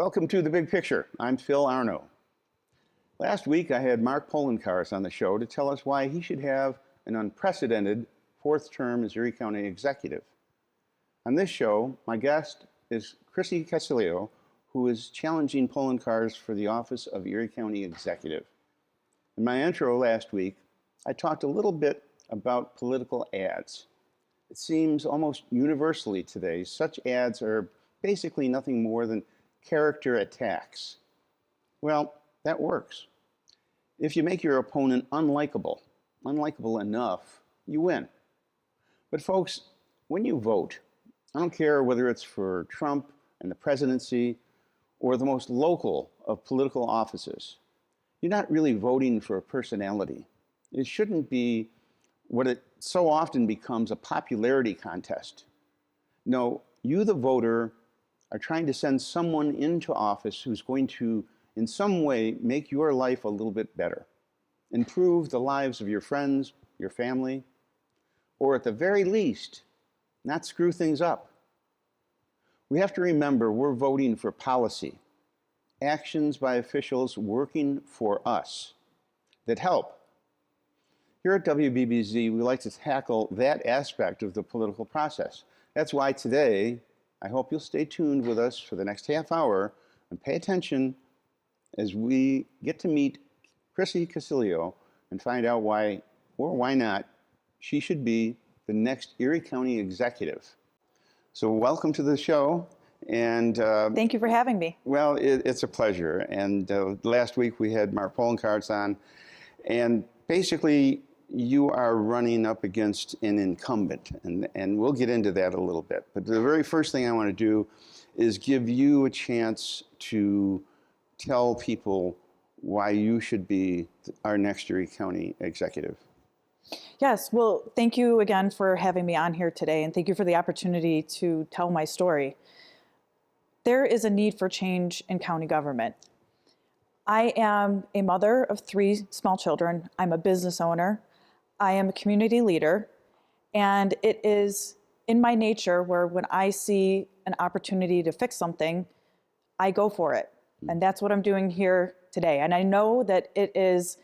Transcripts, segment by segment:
Welcome to The Big Picture. I'm Phil Arno. Last week I had Mark Poloncarz on the show to tell us why he should have an unprecedented fourth term as Erie County Executive. On this show, my guest is Chrissy Casilio, who is challenging Poloncarz for the office of Erie County Executive. In my intro last week, I talked a little bit about political ads. It seems almost universally today, such ads are basically nothing more than character attacks. Well, that works. If you make your opponent unlikable enough, you win. But folks, when you vote, I don't care whether it's for Trump and the presidency or the most local of political offices, you're not really voting for a personality. It shouldn't be what it so often becomes, a popularity contest. No, you, the voter, are trying to send someone into office who's going to, in some way, make your life a little bit better, improve the lives of your friends, your family, or at the very least, not screw things up. We have to remember we're voting for policy, actions by officials working for us that help. Here at WBBZ, we like to tackle that aspect of the political process. That's why today, I hope you'll stay tuned with us for the next half hour and pay attention as we get to meet Chrissy Casilio and find out why, or why not, she should be the next Erie County Executive. So welcome to the show. And thank you for having me. Well, it's a pleasure. And last week we had Mark Poloncarz on, and basically you are running up against an incumbent, and we'll get into that a little bit. But the very first thing I want to do is give you a chance to tell people why you should be our next Erie County Executive. Yes, well, thank you again for having me on here today, and thank you for the opportunity to tell my story. There is a need for change in county government. I am a mother of 3 small children. I'm a business owner. I am a community leader, and it is in my nature where when I see an opportunity to fix something, I go for it. And that's what I'm doing here today. And I know that it is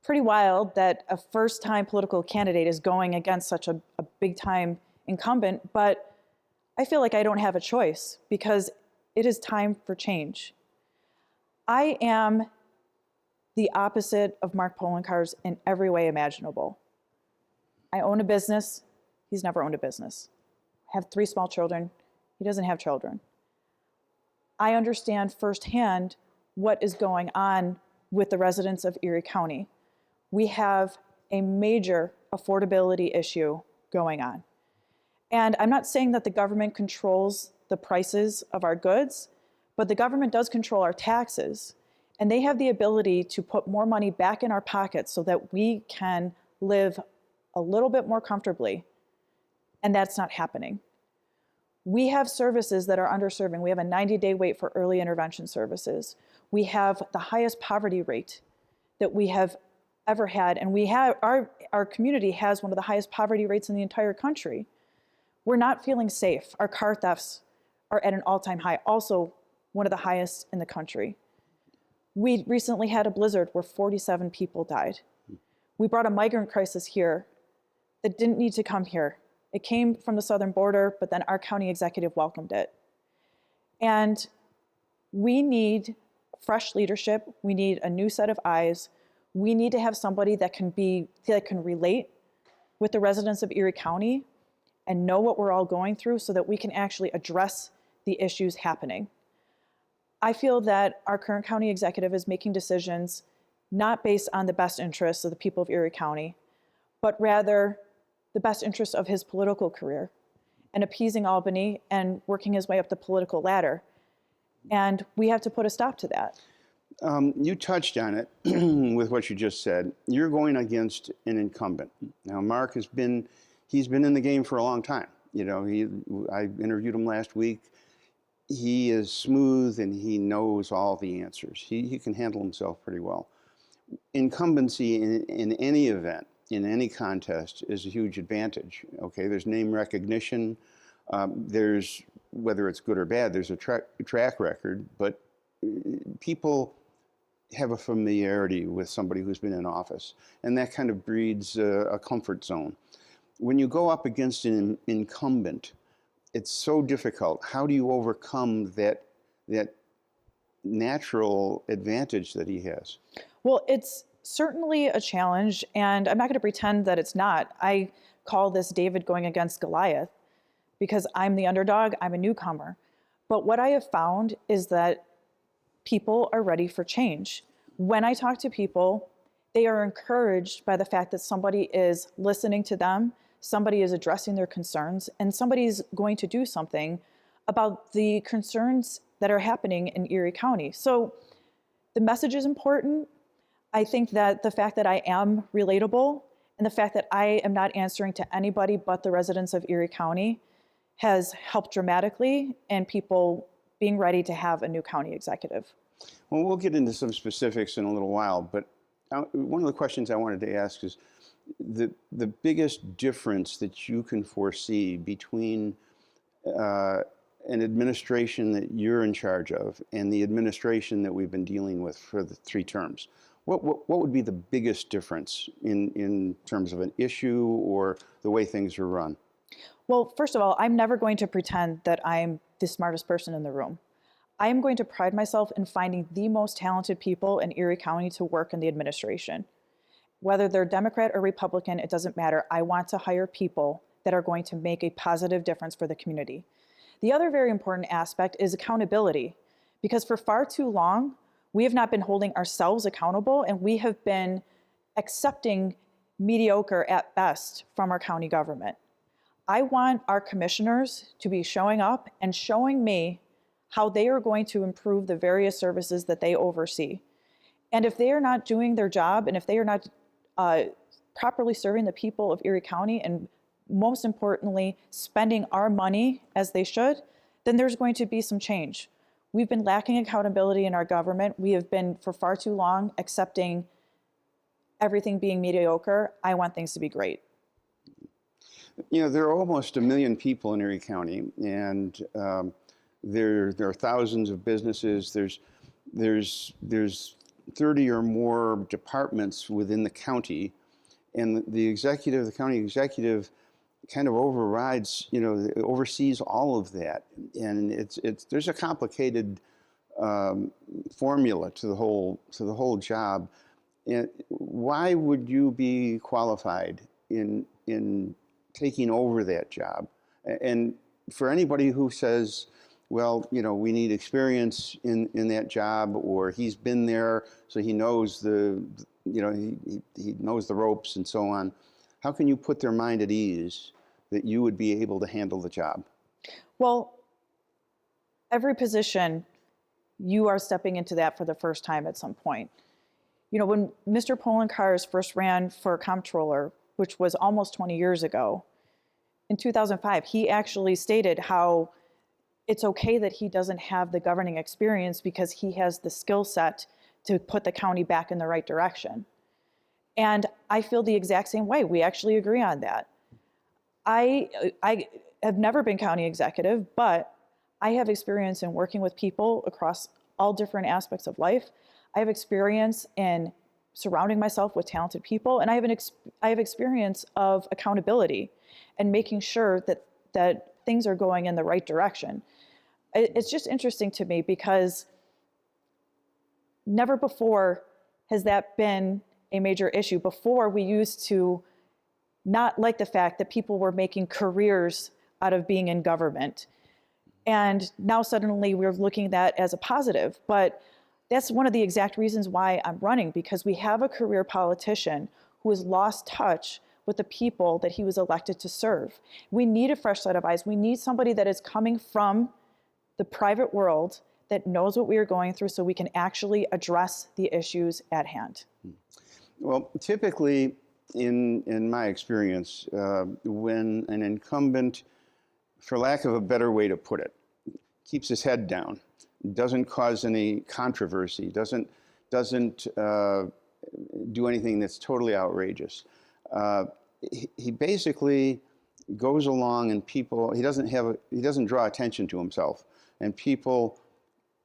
pretty wild that a first-time political candidate is going against such a big-time incumbent, but I feel like I don't have a choice because it is time for change. I am the opposite of Mark Poloncarz in every way imaginable. I own a business. He's never owned a business. I have 3 small children. He doesn't have children. I understand firsthand what is going on with the residents of Erie County. We have a major affordability issue going on. And I'm not saying that the government controls the prices of our goods, but the government does control our taxes. And they have the ability to put more money back in our pockets so that we can live a little bit more comfortably. And that's not happening. We have services that are underserving. We have a 90-day wait for early intervention services. We have the highest poverty rate that we have ever had. And we have our community has one of the highest poverty rates in the entire country. We're not feeling safe. Our car thefts are at an all-time high, also one of the highest in the country. We recently had a blizzard where 47 people died. We brought a migrant crisis here that didn't need to come here. It came from the southern border, but then our county executive welcomed it. And we need fresh leadership. We need a new set of eyes. We need to have somebody that can relate with the residents of Erie County and know what we're all going through so that we can actually address the issues happening. I feel that our current county executive is making decisions not based on the best interests of the people of Erie County, but rather the best interests of his political career and appeasing Albany and working his way up the political ladder. And we have to put a stop to that. You touched on it with what you just said. You're going against an incumbent. Now, Mark he's been in the game for a long time. You know, I interviewed him last week. He is smooth and he knows all the answers. He can handle himself pretty well. Incumbency in any event, in any contest, is a huge advantage. Okay, there's name recognition. There's whether it's good or bad, there's a track record, but people have a familiarity with somebody who's been in office, and that kind of breeds a comfort zone. When you go up against an incumbent, it's so difficult. How do you overcome that natural advantage that he has? Well, it's certainly a challenge, and I'm not going to pretend that it's not. I call this David going against Goliath because I'm the underdog, I'm a newcomer. But what I have found is that people are ready for change. When I talk to people, they are encouraged by the fact that somebody is listening to them, somebody is addressing their concerns, and somebody's going to do something about the concerns that are happening in Erie County. So the message is important. I think that the fact that I am relatable and the fact that I am not answering to anybody but the residents of Erie County has helped dramatically in people being ready to have a new county executive. Well, we'll get into some specifics in a little while, but one of the questions I wanted to ask is the biggest difference that you can foresee between an administration that you're in charge of and the administration that we've been dealing with for the 3 terms. What would be the biggest difference in terms of an issue or the way things are run? Well, first of all, I'm never going to pretend that I'm the smartest person in the room. I am going to pride myself in finding the most talented people in Erie County to work in the administration. Whether they're Democrat or Republican, it doesn't matter. I want to hire people that are going to make a positive difference for the community. The other very important aspect is accountability, because for far too long, we have not been holding ourselves accountable, and we have been accepting mediocre at best from our county government. I want our commissioners to be showing up and showing me how they are going to improve the various services that they oversee. And if they are not doing their job, and if they are not properly serving the people of Erie County, and most importantly, spending our money as they should, then there's going to be some change. We've been lacking accountability in our government. We have been for far too long accepting everything being mediocre. I want things to be great. You know, there are almost 1 million people in Erie County, and there are thousands of businesses. There's 30 or more departments within the county, and the county executive kind of overrides, oversees all of that, and there's a complicated formula to the whole job. And why would you be qualified in taking over that job? And for anybody who says, well, we need experience in that job, or he's been there, so he knows he knows the ropes and so on. How can you put their mind at ease that you would be able to handle the job? Well, every position, you are stepping into that for the first time at some point. When Mr. Polenkars first ran for comptroller, which was almost 20 years ago, in 2005, he actually stated how it's okay that he doesn't have the governing experience because he has the skill set to put the county back in the right direction. And I feel the exact same way. We actually agree on that. I have never been county executive, but I have experience in working with people across all different aspects of life. I have experience in surrounding myself with talented people, and I have experience of accountability and making sure that things are going in the right direction. It's just interesting to me because never before has that been a major issue. Before, we used to not like the fact that people were making careers out of being in government. And now suddenly we're looking at that as a positive. But that's one of the exact reasons why I'm running, because we have a career politician who has lost touch with the people that he was elected to serve. We need a fresh set of eyes. We need somebody that is coming from the private world that knows what we are going through so we can actually address the issues at hand. Well, typically, in my experience, when an incumbent, for lack of a better way to put it, keeps his head down, doesn't cause any controversy, doesn't do anything that's totally outrageous, he basically goes along and people, he doesn't draw attention to himself, and people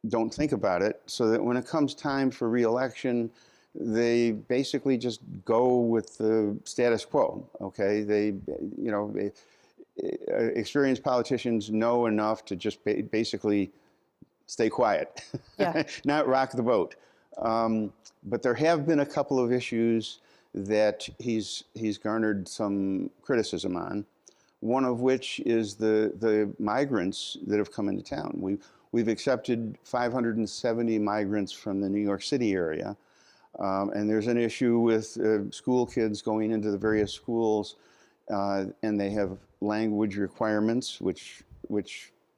don't think about it, so that when it comes time for re-election, they basically just go with the status quo, okay? Experienced politicians know enough to just basically stay quiet, Yeah. not rock the boat. But there have been a couple of issues that he's garnered some criticism on, one of which is the migrants that have come into town. We've accepted 570 migrants from the New York City area, and there's an issue with school kids going into the various schools, and they have language requirements, which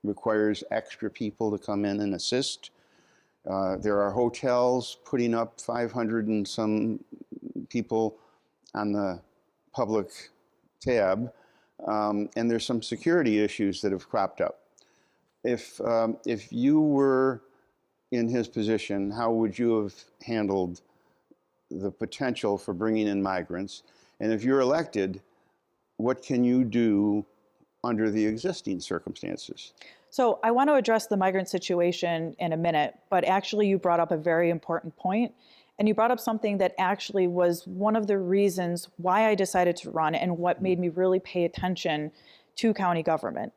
requires extra people to come in and assist. There are hotels putting up 500 and some people on the public tab, and there's some security issues that have cropped up. If you were in his position, how would you have handled the potential for bringing in migrants? And if you're elected, what can you do under the existing circumstances? So I want to address the migrant situation in a minute, but actually you brought up a very important point, and you brought up something that actually was one of the reasons why I decided to run and what made me really pay attention to county government.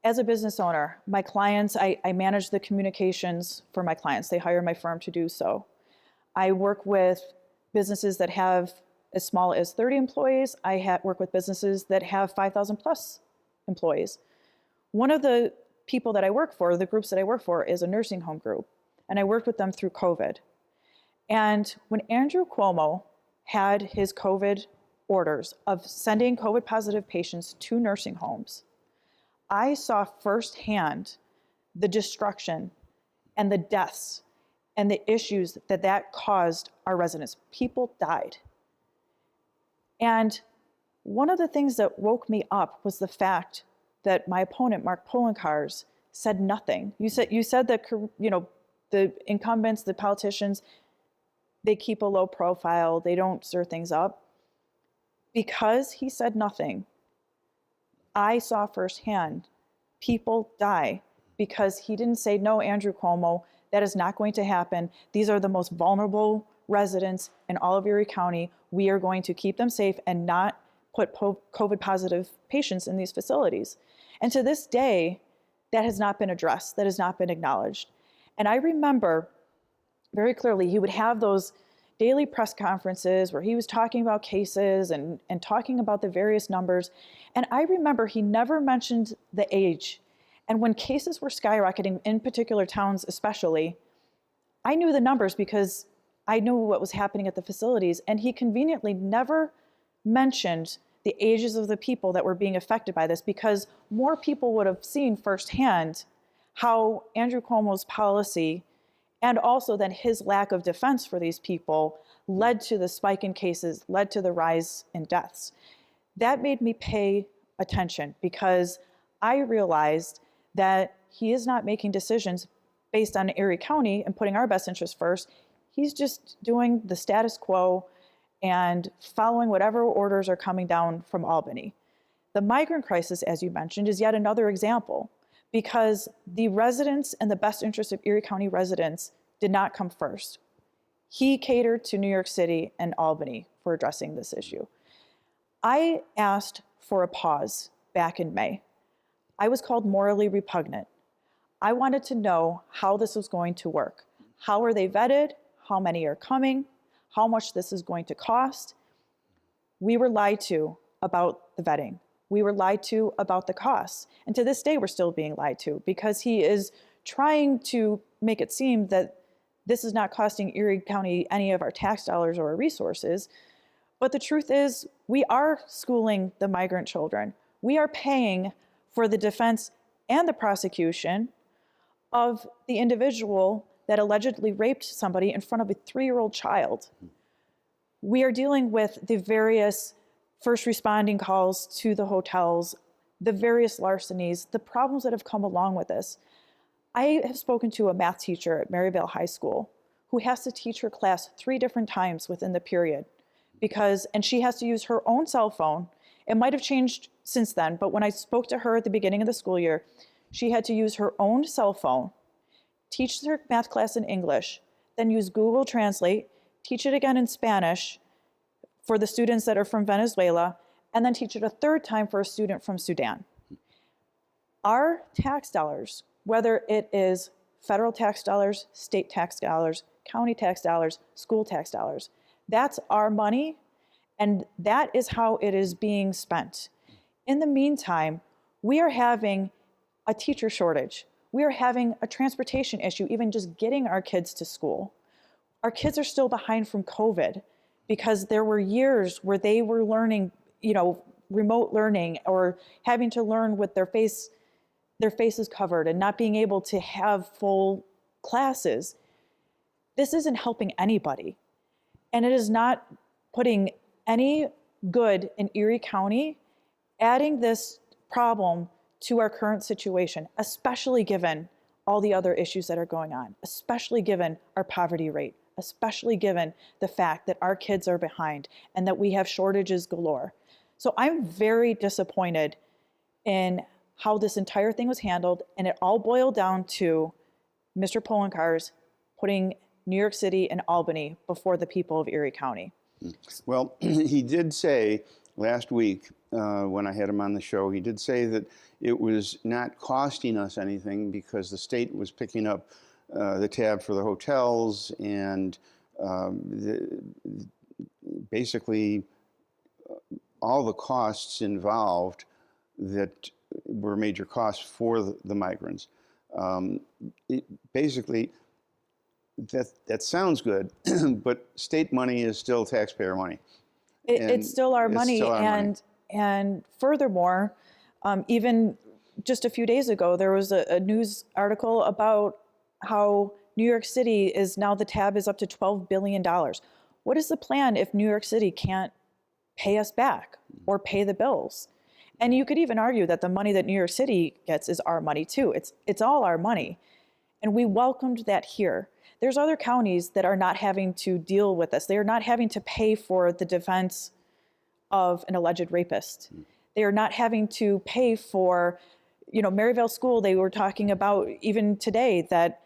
As a business owner, my clients, I manage the communications for my clients. They hire my firm to do so. I work with businesses that have as small as 30 employees. I work with businesses that have 5,000 plus employees. One of the people that I work for, the groups that I work for, is a nursing home group, and I worked with them through COVID. And when Andrew Cuomo had his COVID orders of sending COVID positive patients to nursing homes, I saw firsthand the destruction and the deaths and the issues that caused our residents. People died. And one of the things that woke me up was the fact that my opponent, Mark Poloncarz, said nothing. You said that, the incumbents, the politicians, they keep a low profile, they don't stir things up. Because he said nothing, I saw firsthand people die because he didn't say, no, Andrew Cuomo, that is not going to happen. These are the most vulnerable residents in all of Erie County. We are going to keep them safe and not put COVID positive patients in these facilities. And to this day, that has not been addressed, that has not been acknowledged. And I remember very clearly, he would have those daily press conferences where he was talking about cases and talking about the various numbers. And I remember he never mentioned the age. And when cases were skyrocketing in particular towns especially, I knew the numbers because I knew what was happening at the facilities. And he conveniently never mentioned the ages of the people that were being affected by this, because more people would have seen firsthand how Andrew Cuomo's policy and also then his lack of defense for these people led to the spike in cases, led to the rise in deaths. That made me pay attention because I realized that he is not making decisions based on Erie County and putting our best interests first. He's just doing the status quo and following whatever orders are coming down from Albany. The migrant crisis, as you mentioned, is yet another example, because the residents and the best interests of Erie County residents did not come first. He catered to New York City and Albany for addressing this issue. I asked for a pause back in May. I was called morally repugnant. I wanted to know how this was going to work. How are they vetted? How many are coming? How much this is going to cost? We were lied to about the vetting. We were lied to about the costs. And to this day, we're still being lied to because he is trying to make it seem that this is not costing Erie County any of our tax dollars or our resources. But the truth is, we are schooling the migrant children. We are paying for the defense and the prosecution of the individual that allegedly raped somebody in front of a 3-year-old child. We are dealing with the various first responding calls to the hotels, the various larcenies, the problems that have come along with this. I have spoken to a math teacher at Maryvale High School who has to teach her class 3 different times within the period and she has to use her own cell phone It might have changed since then, but when I spoke to her at the beginning of the school year, she had to use her own cell phone, teach her math class in English, then use Google Translate, teach it again in Spanish for the students that are from Venezuela, and then teach it a third time for a student from Sudan. Our tax dollars, whether it is federal tax dollars, state tax dollars, county tax dollars, school tax dollars, that's our money, and that is how it is being spent. In the meantime, we are having a teacher shortage. We are having a transportation issue, even just getting our kids to school. Our kids are still behind from COVID because there were years where they were learning, remote learning or having to learn with their faces covered and not being able to have full classes. This isn't helping anybody. And it is not putting any good in Erie County, adding this problem to our current situation, especially given all the other issues that are going on, especially given our poverty rate, especially given the fact that our kids are behind and that we have shortages galore. So I'm very disappointed in how this entire thing was handled, and it all boiled down to Mr. Poloncarz putting New York City and Albany before the people of Erie County. Well, he did say last week when I had him on the show, he did say that it was not costing us anything because the state was picking up the tab for the hotels and basically all the costs involved that were major costs for the migrants. Basically, that sounds good, but state money is still taxpayer money. It's still our money. And furthermore, even just a few days ago, there was a news article about how New York City is now, the tab is up to $12 billion. What is the plan if New York City can't pay us back or pay the bills? And you could even argue that the money that New York City gets is our money too. It's all our money. And we welcomed that here. There's other counties that are not having to deal with this. They are not having to pay for the defense of an alleged rapist. They are not having to pay for, Maryvale School, they were talking about even today that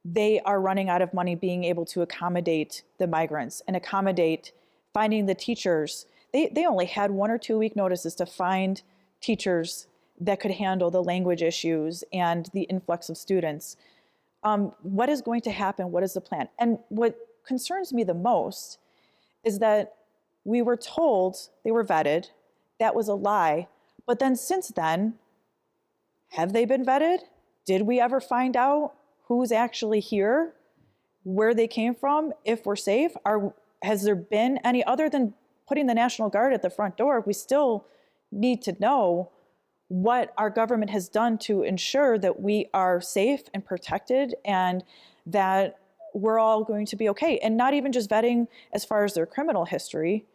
they are running out of money being able to accommodate the migrants and accommodate finding the teachers. They only had 1 or 2 week notices to find teachers that could handle the language issues and the influx of students. What is going to happen? What is the plan? And what concerns me the most is that we were told they were vetted. That was a lie. But then since then, have they been vetted? Did we ever find out who's actually here, where they came from, if we're safe? Has there been any, other than putting the National Guard at the front door, we still need to know what our government has done to ensure that we are safe and protected and that we're all going to be okay. And not even just vetting as far as their criminal history,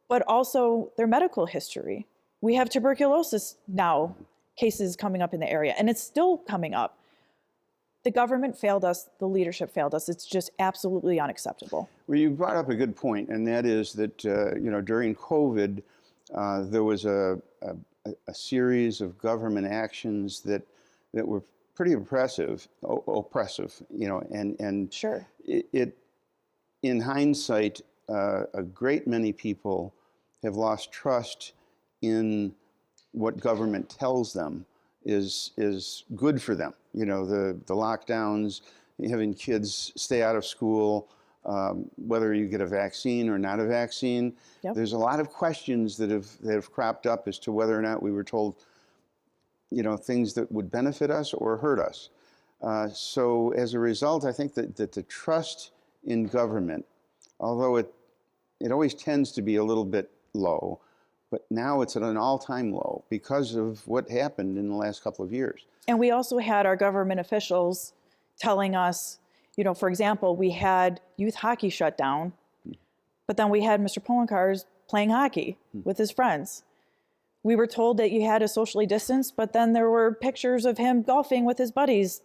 but also their medical history. We have tuberculosis now, cases coming up in the area, and it's still coming up. The government failed us, the leadership failed us. It's just absolutely unacceptable. Well, you brought up a good point, and that is that, during COVID, there was a series of government actions that were pretty oppressive, and sure. It in hindsight, a great many people have lost trust in what government tells them is good for them. The lockdowns, having kids stay out of school, whether you get a vaccine or not a vaccine. Yep. There's a lot of questions that have cropped up as to whether or not we were told, things that would benefit us or hurt us. So as a result, I think that the trust in government, although it always tends to be a little bit low, but now it's at an all-time low because of what happened in the last couple of years. And we also had our government officials telling us, for example, we had youth hockey shut down, but then we had Mr. Poloncarz playing hockey with his friends. We were told that you had to socially distance, but then there were pictures of him golfing with his buddies,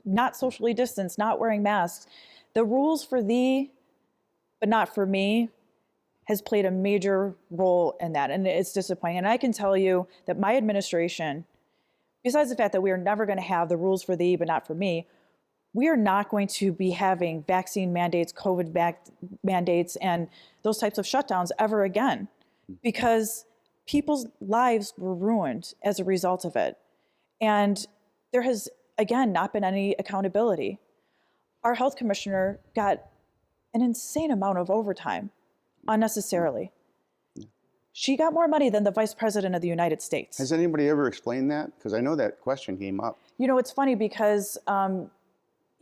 not socially distanced, not wearing masks. The rules for thee, but not for me, has played a major role in that, and it's disappointing. And I can tell you that my administration, besides the fact that we are never going to have the rules for thee but not for me, we are not going to be having vaccine mandates, COVID mandates, and those types of shutdowns ever again, because people's lives were ruined as a result of it. And there has, again, not been any accountability. Our health commissioner got an insane amount of overtime unnecessarily. She got more money than the vice president of the United States. Has anybody ever explained that? Because I know that question came up. You know, it's funny because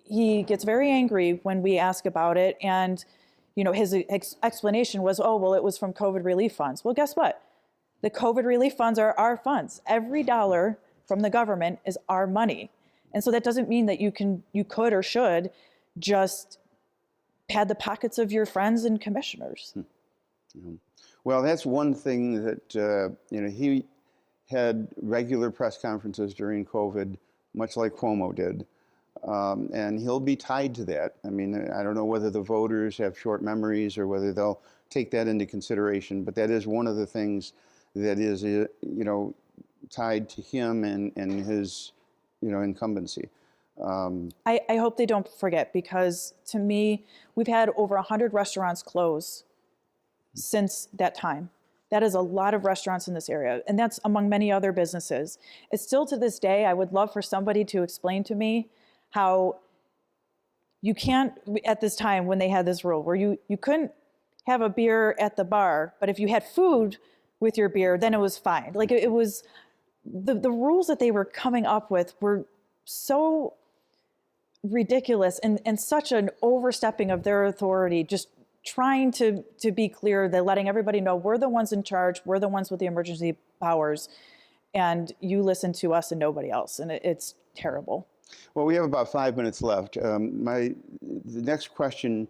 he gets very angry when we ask about it. And, you know, his explanation was, oh, well, it was from COVID relief funds. Well, guess what? The COVID relief funds are our funds. Every dollar from the government is our money. And so that doesn't mean that you could or should just pad the pockets of your friends and commissioners. Well, that's one thing that, you know, he had regular press conferences during COVID, much like Cuomo did. And he'll be tied to that. I mean, I don't know whether the voters have short memories or whether they'll take that into consideration, but that is one of the things that is, you know, tied to him and his, you know, incumbency. I hope they don't forget, because to me, we've had over 100 restaurants close since that time. That is a lot of restaurants in this area, and that's among many other businesses. It's still to this day, I would love for somebody to explain to me how you can't, at this time when they had this rule, where you couldn't have a beer at the bar, but if you had food with your beer, then it was fine. Like it was, the rules that they were coming up with were so ridiculous and such an overstepping of their authority, just trying to be clear, that letting everybody know we're the ones in charge, we're the ones with the emergency powers, and you listen to us and nobody else. And it's terrible. Well, we have about 5 minutes left. The next question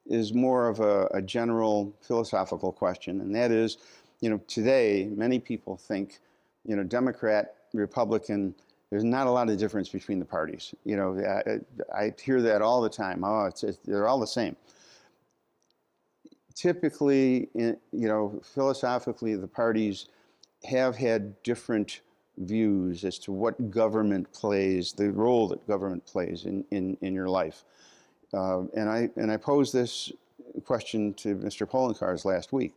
is more of a general philosophical question, and that is, you know, today many people think, you know, Democrat, Republican, there's not a lot of difference between the parties. You know, I hear that all the time. Oh, they're all the same. Typically, you know, philosophically, the parties have had different views as to what government plays, the role that government plays in your life. And I posed this question to Mr. Poloncarz last week.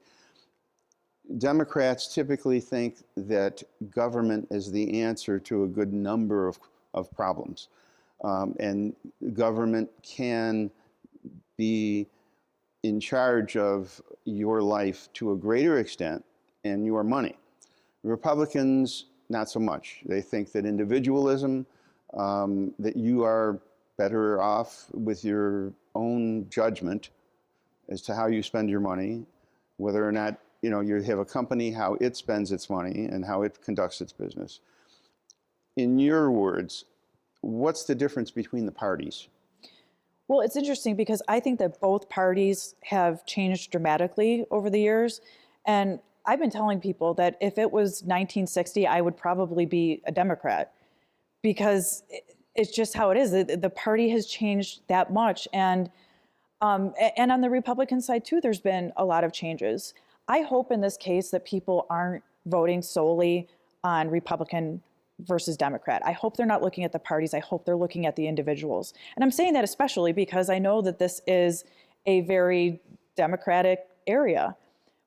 Democrats typically think that government is the answer to a good number of problems. And government can be in charge of your life to a greater extent and your money. Republicans, not so much. They think that individualism, that you are better off with your own judgment as to how you spend your money, whether or not, you know, you have a company, how it spends its money and how it conducts its business. In your words, what's the difference between the parties? Well, it's interesting because I think that both parties have changed dramatically over the years. And I've been telling people that if it was 1960, I would probably be a Democrat, because it's just how it is. The party has changed that much. And on the Republican side too, there's been a lot of changes. I hope in this case that people aren't voting solely on Republican versus Democrat. I hope they're not looking at the parties. I hope they're looking at the individuals. And I'm saying that especially because I know that this is a very Democratic area.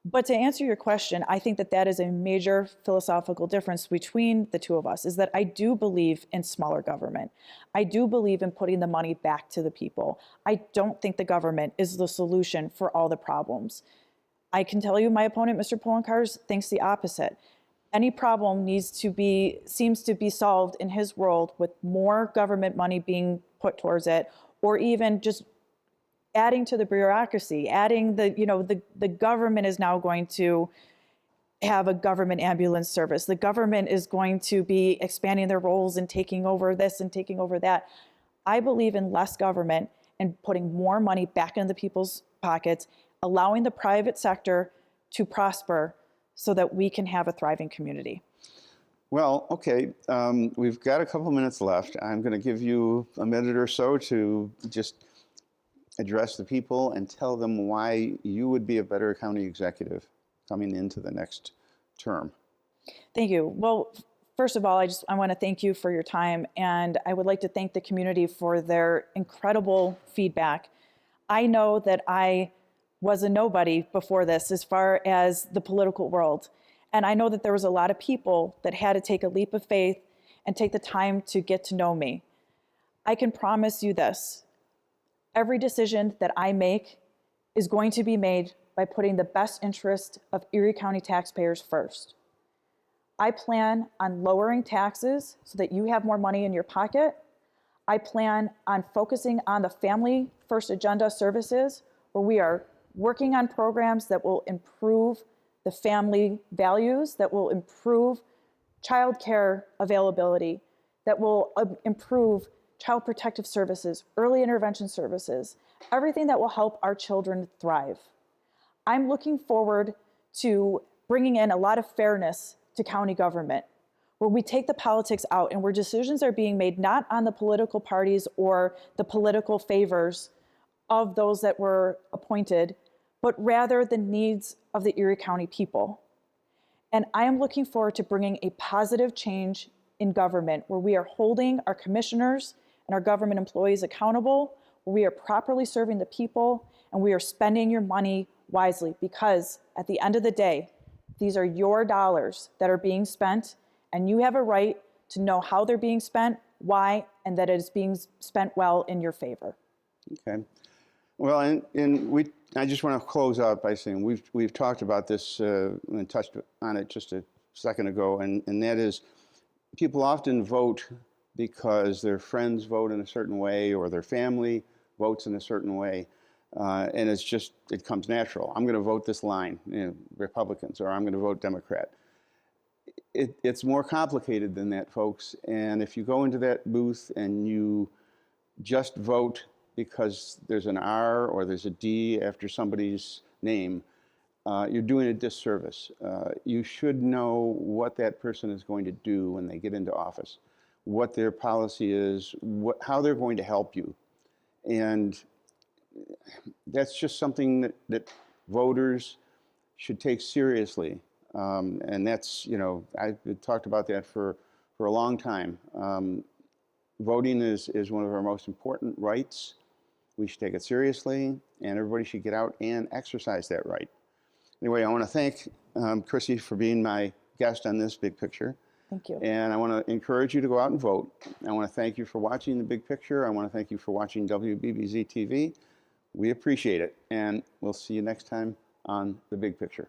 But to answer your question, I think that that is a major philosophical difference between the two of us, is that I do believe in smaller government. I do believe in putting the money back to the people. I don't think the government is the solution for all the problems. I can tell you my opponent, Mr. Poloncarz, thinks the opposite. Any problem seems to be solved in his world with more government money being put towards it, or even just adding to the bureaucracy, adding the government is now going to have a government ambulance service. The government is going to be expanding their roles and taking over this and taking over that. I believe in less government and putting more money back into people's pockets, allowing the private sector to prosper so that we can have a thriving community. Well, okay, we've got a couple minutes left. I'm going to give you a minute or so to just address the people and tell them why you would be a better county executive coming into the next term. Thank you. Well, first of all, I want to thank you for your time, and I would like to thank the community for their incredible feedback. I know that I was a nobody before this as far as the political world, and I know that there was a lot of people that had to take a leap of faith and take the time to get to know me. I can promise you this: every decision that I make is going to be made by putting the best interest of Erie County taxpayers first. I plan on lowering taxes so that you have more money in your pocket. I plan on focusing on the Family First Agenda services, where we are working on programs that will improve the family values, that will improve childcare availability, that will improve child protective services, early intervention services, everything that will help our children thrive. I'm looking forward to bringing in a lot of fairness to county government, where we take the politics out and where decisions are being made not on the political parties or the political favors of those that were appointed, but rather the needs of the Erie County people. And I am looking forward to bringing a positive change in government, where we are holding our commissioners and our government employees accountable, where we are properly serving the people, and we are spending your money wisely, because at the end of the day, these are your dollars that are being spent, and you have a right to know how they're being spent, why, and that it is being spent well in your favor. Okay. Well, I just want to close out by saying we've talked about this and touched on it just a second ago, and that is, people often vote because their friends vote in a certain way or their family votes in a certain way. And it comes natural. I'm going to vote this line, Republicans, or I'm going to vote Democrat. It's more complicated than that, folks. And if you go into that booth and you just vote because there's an R or there's a D after somebody's name, you're doing a disservice. You should know what that person is going to do when they get into office, what their policy is, how they're going to help you. And that's just something that voters should take seriously. And that's, I've talked about that for a long time. Voting is one of our most important rights. We should take it seriously, and everybody should get out and exercise that right. Anyway, I want to thank Chrissy for being my guest on this Big Picture. Thank you. And I want to encourage you to go out and vote. I want to thank you for watching The Big Picture. I want to thank you for watching WBBZ-TV. We appreciate it, and we'll see you next time on The Big Picture.